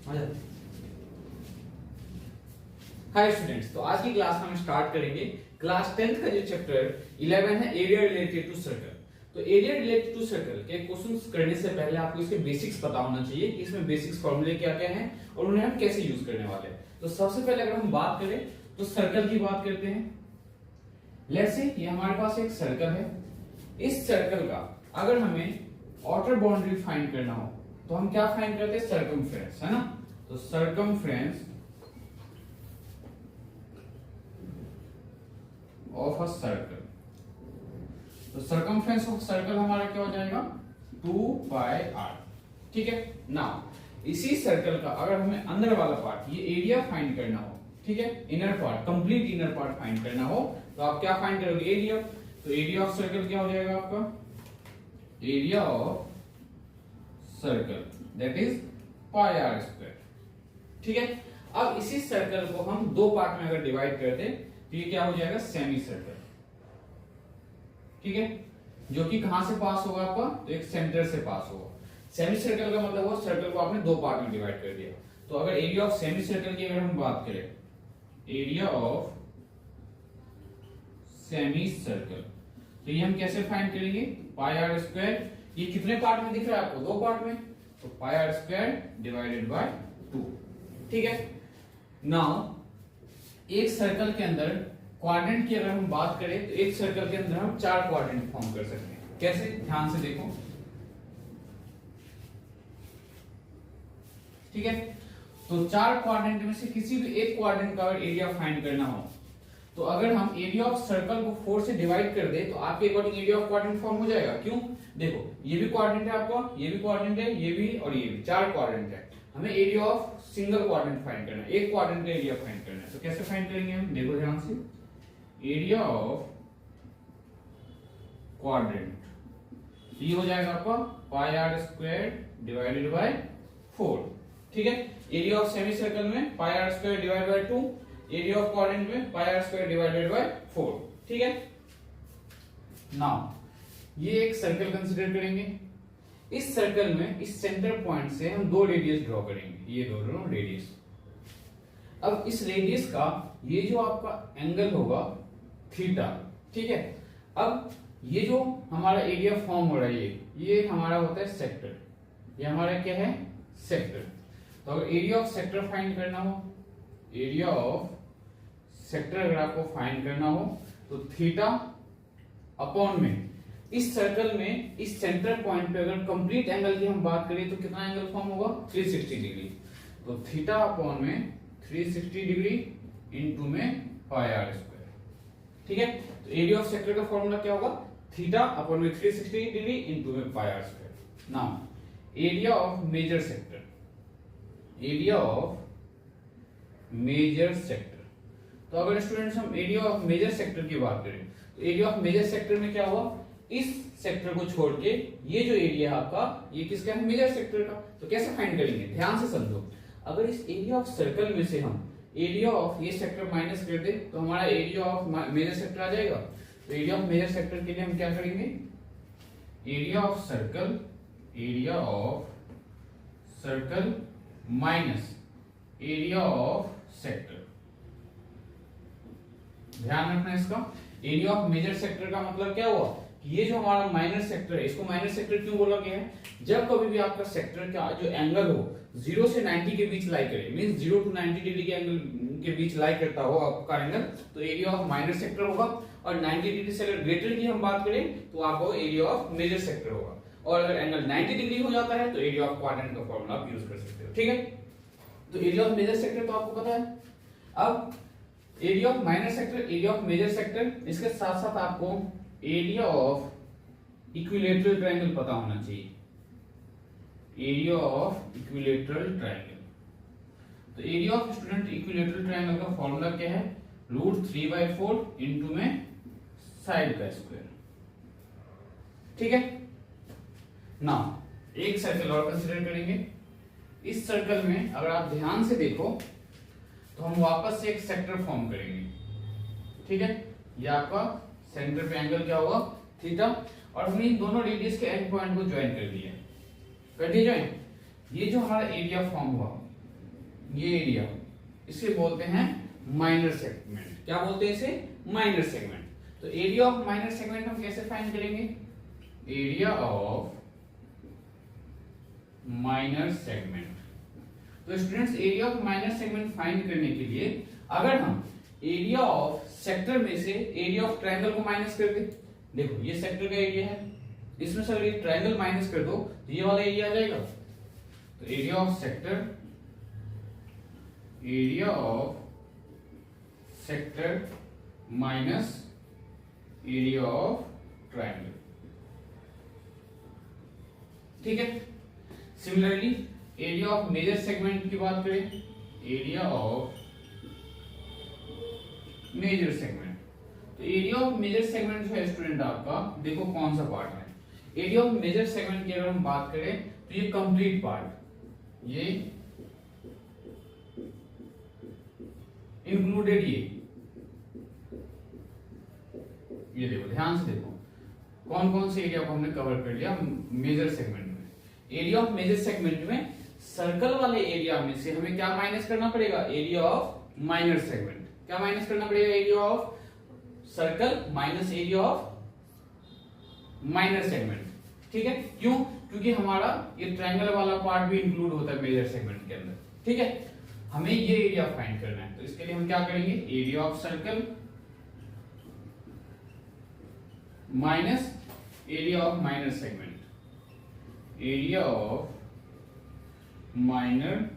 Hi students, तो आज की क्लास में हम स्टार्ट करेंगे क्लास 10th का जो चैप्टर 11 है एरिया रिलेटेड टू सर्कल। तो एरिया रिलेटेड टू सर्कल के क्वेश्चंस करने से पहले आपको इसके बेसिक्स पता होना चाहिए कि इसमें बेसिक्स फॉर्मूले क्या क्या हैं और उन्हें हम कैसे यूज करने वाले हैं। तो सबसे पहले अगर हम बात करें तो सर्कल की बात करते हैं। लेट्स से ये हमारे पास एक सर्कल है। इस सर्कल का अगर हमें आउटर बाउंड्री फाइंड करना हो तो हम क्या फाइंड करते हैं? सर्कमफ्रेंस, है ना। तो सर्कमफ्रेंस ऑफ अ सर्कल, तो सर्कमफ्रेंस ऑफ सर्कल हमारा क्या हो जाएगा? 2πr। ठीक है। नाउ इसी सर्कल का अगर हमें अंदर वाला पार्ट, ये एरिया फाइंड करना हो, ठीक है, inner part, complete inner part find करना हो तो आप क्या फाइंड करोगे? एरिया। तो एरिया ऑफ सर्कल क्या हो जाएगा आपका? Area of circle that is πr²। ठीक है। अब इसी सर्कल को हम दो पार्ट में अगर डिवाइड कर दें तो ये क्या हो जाएगा? Semi circle. ठीक है। जो कि कहां से पास होगा आपका? तो एक सेंटर से पास होगा। सेमी सर्कल का मतलब वो सर्कल को आपने दो पार्ट में डिवाइड कर दिया। तो अगर एरिया ऑफ सेमी सर्कल की अगर हम बात करें, एरिया ऑफ सेमी सर्कल, तो ये हम कैसे फाइंड करेंगे? πr²। ये कितने पार्ट में दिख रहा है आपको? दो पार्ट में। तो πr² डिवाइडेड बाय 2। ठीक है। नाउ एक सर्कल के अंदर क्वाड्रेंट की अगर हम बात करें तो एक सर्कल के अंदर हम चार क्वाड्रेंट फॉर्म कर सकते हैं। कैसे? ध्यान से देखो। ठीक है। तो चार क्वाड्रेंट में से किसी भी एक क्वाड्रेंट का अगर एरिया फाइंड करना हो तो अगर हम एरिया ऑफ सर्कल को 4 से डिवाइड कर दे तो आपके according area of quadrant form हो जाएगा। क्यों? देखो, ये भी क्वाड्रेंट है आपका, ये भी क्वाड्रेंट है, ये भी और ये भी, चार क्वाड्रेंट है। हमें area of single quadrant find करना है, एक क्वाड्रेंट का एरिया फाइंड करना है। तो कैसे फाइंड करेंगे हम? देखो ध्यान से। एरिया ऑफ क्वाड्रेंट ये हो जाएगा आपका πr² डिवाइडेड बाय 4। ठीक है। एरिया ऑफ सेमी सर्कल में πr² divided by 2, area of quadrant में πr² डिवाइडेड बाय 4। ठीक है। नाउ ये एक सर्कल कंसीडर करेंगे। इस सर्कल में इस सेंटर पॉइंट से हम दो रेडियस ड्रॉ करेंगे, ये दोनों रेडियस। अब इस रेडियस का ये जो आपका एंगल होगा थीटा। ठीक है। अब ये जो हमारा एरिया फॉर्म हो रहा है ये हमारा होता है सेक्टर। ये हमारा क्या है? सेक्टर। तो अगर एरिया ऑफ सेक्टर फाइंड करना हो, एरिया ऑफ सेक्टर अगर आपको फाइंड करना हो तो थीटा अपॉन में इस सर्कल में इस सेंटर पॉइंट पे अगर कंप्लीट एंगल की हम बात करें तो कितना एंगल फॉर्म होगा? 360 डिग्री। तो थीटा अपॉन में 360 डिग्री इंटू में πr²। ठीक है। तो एरिया ऑफ सेक्टर का फॉर्मूला क्या होगा? थीटा अपॉन में 360 डिग्री इंटू में πr²। Now area of major sector, area of major sector. तो अगर स्टूडेंट्स हम एरिया ऑफ मेजर सेक्टर की बात करें तो एरिया ऑफ मेजर सेक्टर में क्या हुआ? इस सेक्टर को छोड़ के ये जो एरिया है आपका, ये किसका है? मेजर सेक्टर का। तो कैसे फाइंड करेंगे? ध्यान से समझो। अगर इस एरिया ऑफ सर्कल में से हम एरिया ऑफ ये सेक्टर माइनस कर दे तो हमारा एरिया ऑफ मेजर सेक्टर आ जाएगा। तो एरिया ऑफ मेजर सेक्टर के लिए हम क्या करेंगे? Area of circle, area of circle minus area of sector. ध्यान रखना इसका। एरिया ऑफ मेजर सेक्टर का मतलब क्या हुआ कि ये जो हमारा माइनर सेक्टर है, इसको माइनर सेक्टर क्यों बोला गया है? जब कभी भी आपका सेक्टर का जो एंगल हो 0 से 90 के बीच लाई करे, मींस 0 to 90 डिग्री के एंगल के बीच लाई करता हो आपका एंगल, तो एरिया ऑफ माइनर सेक्टर होगा। और 90 डिग्री से अगर ग्रेटर की हम बात करें तो आपको एरिया ऑफ मेजर सेक्टर होगा। और अगर एंगल 90 डिग्री हो जाता है तो एरिया ऑफ क्वाड्रेंट का फॉर्मूला आप यूज कर सकते हो। ठीक है। तो एरिया ऑफ मेजर सेक्टर तो आपको पता है। अब area of minor sector, area of major sector, इसके साथ साथ आपको एरिया ऑफ इक्विलेटरल ट्रायंगल पता होना चाहिए। Area of equilateral triangle. तो area of student equilateral triangle का फॉर्मूला क्या है? √3/4 इंटू में साइड का स्क्वायर। ठीक है। नाउ एक सर्कल और कंसीडर करेंगे। इस सर्कल में अगर आप ध्यान से देखो तो हम वापस से एक सेक्टर फॉर्म करेंगे। ठीक है। ये आपका सेंटर पे एंगल क्या होगा? थीटा। और हमने इन दोनों रेडियस के एंड पॉइंट को ज्वाइन कर दिया। कर दिया ज्वाइन। ये जो हमारा एरिया फॉर्म हुआ ये एरिया, इसे बोलते हैं माइनर सेगमेंट। क्या बोलते हैं इसे? Minor segment. तो एरिया ऑफ माइनर सेगमेंट हम कैसे फाइंड करेंगे? Area of minor segment. तो students area of minor segment find करने के लिए अगर हम एरिया ऑफ सेक्टर में से एरिया ऑफ ट्रायंगल को माइनस कर दे, देखो ये सेक्टर का एरिया है, इसमें से अगर ये ट्रायंगल माइनस कर दो तो ये वाला एरिया आ जाएगा। तो area of sector, area of sector minus area of triangle, ठीक है। Similarly area of major segment की बात करें, एरिया ऑफ मेजर सेगमेंट। तो एरिया ऑफ मेजर सेगमेंट जो है स्टूडेंट आपका, देखो कौन सा पार्ट है। एरिया ऑफ मेजर सेगमेंट की अगर हम बात करें तो ये कंप्लीट पार्ट, ये इंक्लूडेड, ये देखो ध्यान से देखो कौन कौन से एरिया को हमने कवर कर लिया मेजर सेगमेंट में। एरिया ऑफ मेजर सेगमेंट में सर्कल वाले एरिया में से हमें क्या माइनस करना पड़ेगा? Area of minor segment. क्या माइनस करना पड़ेगा? Area of circle minus area of minor segment, ठीक है। क्यों? क्योंकि हमारा ये ट्रायंगल वाला पार्ट भी इंक्लूड होता है मेजर सेगमेंट के अंदर, ठीक है। हमें ये एरिया फाइंड करना है, तो इसके लिए हम क्या करेंगे? Area of circle minus area of minor segment, area of minor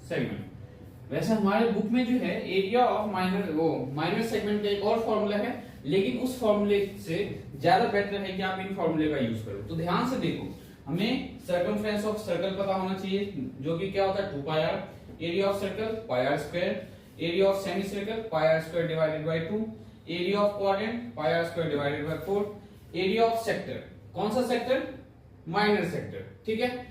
segment. वैसे हमारे बुक में जो है एरिया ऑफ माइनर, वो माइनर सेगमेंट का एक और फॉर्मूला है, लेकिन उस फॉर्मूले से ज्यादा बेटर है कि आप इन फॉर्मूले का यूज करो। तो ध्यान से देखो, हमें सर्कमफ्रेंस ऑफ सर्कल पता होना चाहिए, जो कि क्या होता है? 2 pi r. Area of circle pi r square, area of semi circle pi r square divided by 2, area of quadrant pi r square divided by 4, area of sector, कौन सा सेक्टर? माइनर सेक्टर, ठीक है।